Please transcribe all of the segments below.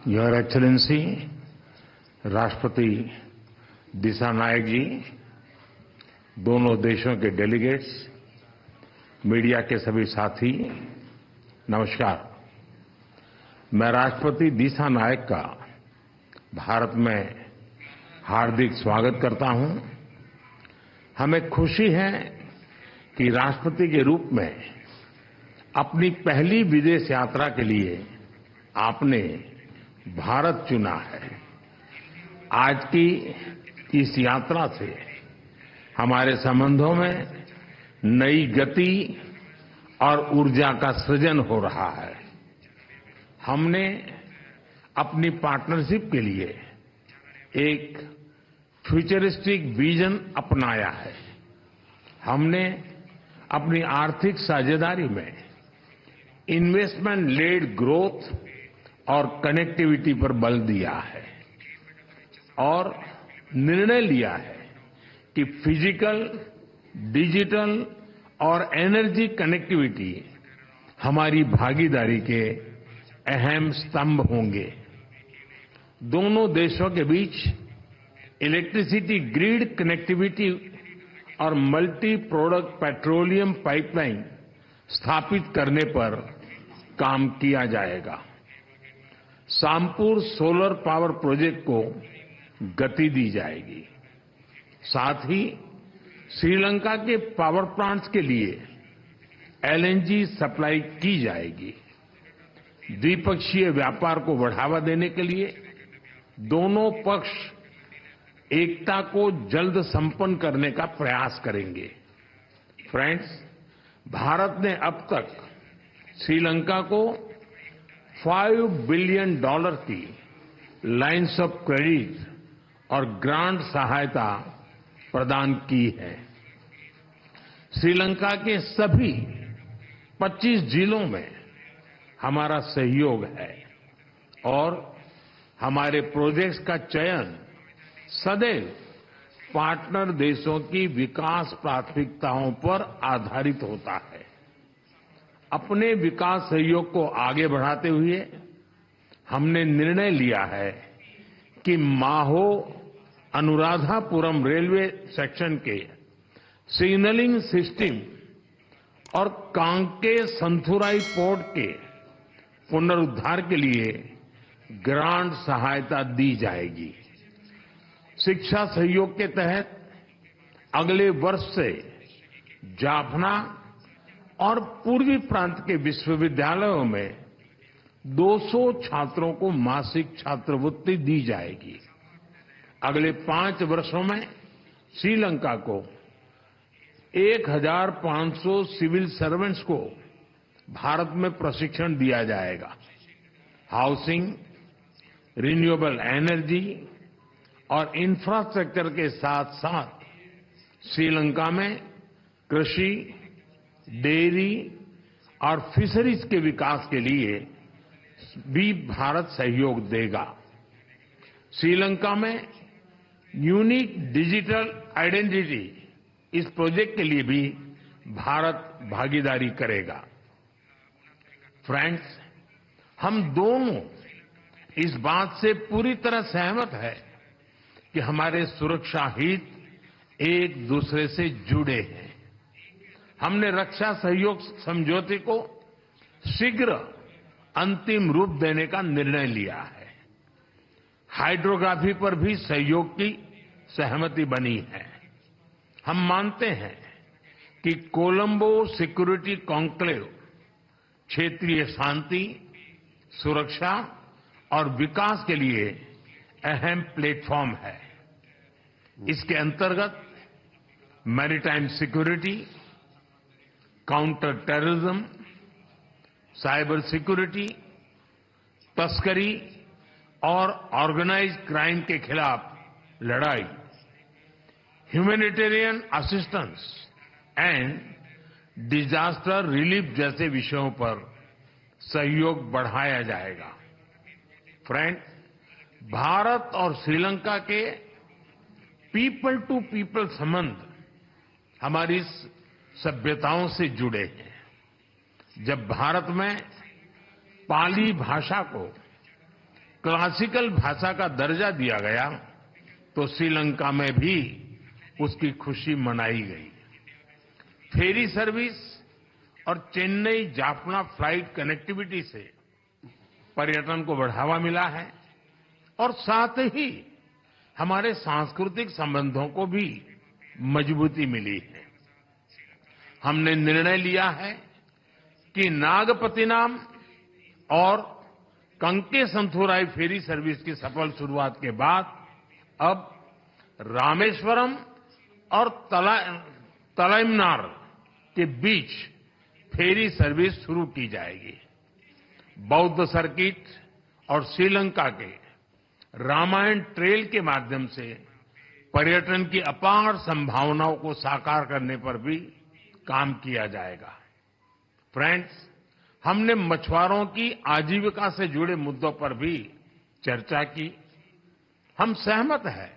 Your excellency राष्ट्रपति दिसानायक जी, दोनों देशों के डेलीगेट्स, मीडिया के सभी साथी, नमस्कार। मैं राष्ट्रपति दिसानायक का भारत में हार्दिक स्वागत करता हूं। हमें खुशी है कि राष्ट्रपति के रूप में अपनी पहली विदेश यात्रा के लिए आपने भारत चुना है। आज की इस यात्रा से हमारे संबंधों में नई गति और ऊर्जा का सृजन हो रहा है। हमने अपनी पार्टनरशिप के लिए एक फ्यूचरिस्टिक विजन अपनाया है। हमने अपनी आर्थिक साझेदारी में इन्वेस्टमेंट लेड ग्रोथ और कनेक्टिविटी पर बल दिया है और निर्णय लिया है कि फिजिकल, डिजिटल और एनर्जी कनेक्टिविटी हमारी भागीदारी के अहम स्तंभ होंगे। दोनों देशों के बीच इलेक्ट्रिसिटी ग्रिड कनेक्टिविटी और मल्टी प्रोडक्ट पेट्रोलियम पाइपलाइन स्थापित करने पर काम किया जाएगा। सामपुर सोलर पावर प्रोजेक्ट को गति दी जाएगी। साथ ही श्रीलंका के पावर प्लांट्स के लिए एलएनजी सप्लाई की जाएगी। द्विपक्षीय व्यापार को बढ़ावा देने के लिए दोनों पक्ष एकता को जल्द संपन्न करने का प्रयास करेंगे। फ्रेंड्स, भारत ने अब तक श्रीलंका को $5 बिलियन की लाइन्स ऑफ क्रेडिट और ग्रांट सहायता प्रदान की है। श्रीलंका के सभी 25 जिलों में हमारा सहयोग है और हमारे प्रोजेक्ट्स का चयन सदैव पार्टनर देशों की विकास प्राथमिकताओं पर आधारित होता है। अपने विकास सहयोग को आगे बढ़ाते हुए हमने निर्णय लिया है कि माहो अनुराधापुरम रेलवे सेक्शन के सिग्नलिंग सिस्टम और कांके संथुराई पोर्ट के पुनरुद्धार के लिए ग्रांट सहायता दी जाएगी। शिक्षा सहयोग के तहत अगले वर्ष से जाफना और पूर्वी प्रांत के विश्वविद्यालयों में 200 छात्रों को मासिक छात्रवृत्ति दी जाएगी। अगले 5 वर्षों में श्रीलंका को 1500 सिविल सर्वेंट्स को भारत में प्रशिक्षण दिया जाएगा। हाउसिंग, रिन्यूएबल एनर्जी और इंफ्रास्ट्रक्चर के साथ साथ श्रीलंका में कृषि, डेयरी और फिशरीज के विकास के लिए भी भारत सहयोग देगा। श्रीलंका में यूनिक डिजिटल आइडेंटिटी, इस प्रोजेक्ट के लिए भी भारत भागीदारी करेगा। फ्रेंड्स, हम दोनों इस बात से पूरी तरह सहमत हैं कि हमारे सुरक्षा हित एक दूसरे से जुड़े हैं। हमने रक्षा सहयोग समझौते को शीघ्र अंतिम रूप देने का निर्णय लिया है। हाइड्रोग्राफी पर भी सहयोग की सहमति बनी है। हम मानते हैं कि कोलंबो सिक्योरिटी कॉन्क्लेव क्षेत्रीय शांति, सुरक्षा और विकास के लिए अहम प्लेटफॉर्म है। इसके अंतर्गत maritime security, counter terrorism, cyber security, तस्करी और ऑर्गेनाइज्ड क्राइम के खिलाफ लड़ाई, humanitarian assistance and disaster relief जैसे विषयों पर सहयोग बढ़ाया जाएगा। फ्रेंड, भारत और श्रीलंका के पीपल टू पीपल संबंध हमारी सभ्यताओं से जुड़े हैं। जब भारत में पाली भाषा को क्लासिकल भाषा का दर्जा दिया गया तो श्रीलंका में भी उसकी खुशी मनाई गई। फेरी सर्विस और चेन्नई जाफना फ्लाइट कनेक्टिविटी से पर्यटन को बढ़ावा मिला है और साथ ही हमारे सांस्कृतिक संबंधों को भी मजबूती मिली है। हमने निर्णय लिया है कि नागपत्तिनम और कंकेसंथुराई फेरी सर्विस की सफल शुरुआत के बाद अब रामेश्वरम और तलाइमनार के बीच फेरी सर्विस शुरू की जाएगी। बौद्ध सर्किट और श्रीलंका के रामायण ट्रेल के माध्यम से पर्यटन की अपार संभावनाओं को साकार करने पर भी काम किया जाएगा। फ्रेंड्स, हमने मछुआरों की आजीविका से जुड़े मुद्दों पर भी चर्चा की। हम सहमत हैं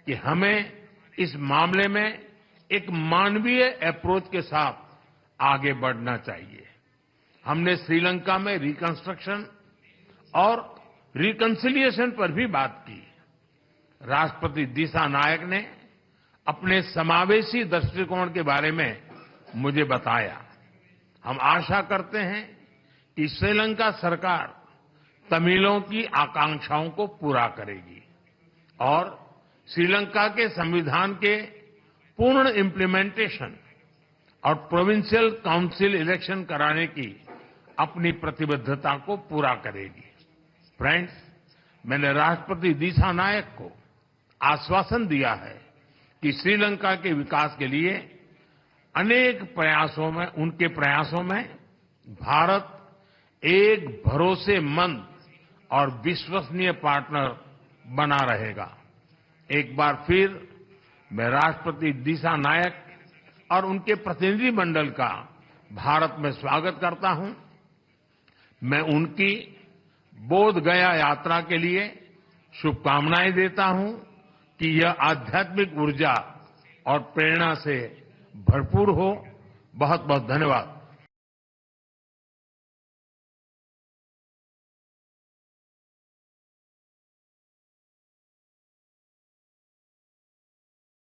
कि हमें इस मामले में एक मानवीय अप्रोच के साथ आगे बढ़ना चाहिए। हमने श्रीलंका में रिकंस्ट्रक्शन और रिकंसिलिएशन पर भी बात की। राष्ट्रपति दिसानायक ने अपने समावेशी दृष्टिकोण के बारे में मुझे बताया। हम आशा करते हैं कि श्रीलंका सरकार तमिलों की आकांक्षाओं को पूरा करेगी और श्रीलंका के संविधान के पूर्ण इम्प्लीमेंटेशन और प्रोविंशियल काउंसिल इलेक्शन कराने की अपनी प्रतिबद्धता को पूरा करेगी। फ्रेंड्स, मैंने राष्ट्रपति दिसानायक को आश्वासन दिया है कि श्रीलंका के विकास के लिए उनके प्रयासों में भारत एक भरोसेमंद और विश्वसनीय पार्टनर बना रहेगा। एक बार फिर मैं राष्ट्रपति दिसानायक और उनके प्रतिनिधिमंडल का भारत में स्वागत करता हूं। मैं उनकी बोध गया यात्रा के लिए शुभकामनाएं देता हूं कि यह आध्यात्मिक ऊर्जा और प्रेरणा से भरपूर हो। बहुत बहुत धन्यवाद।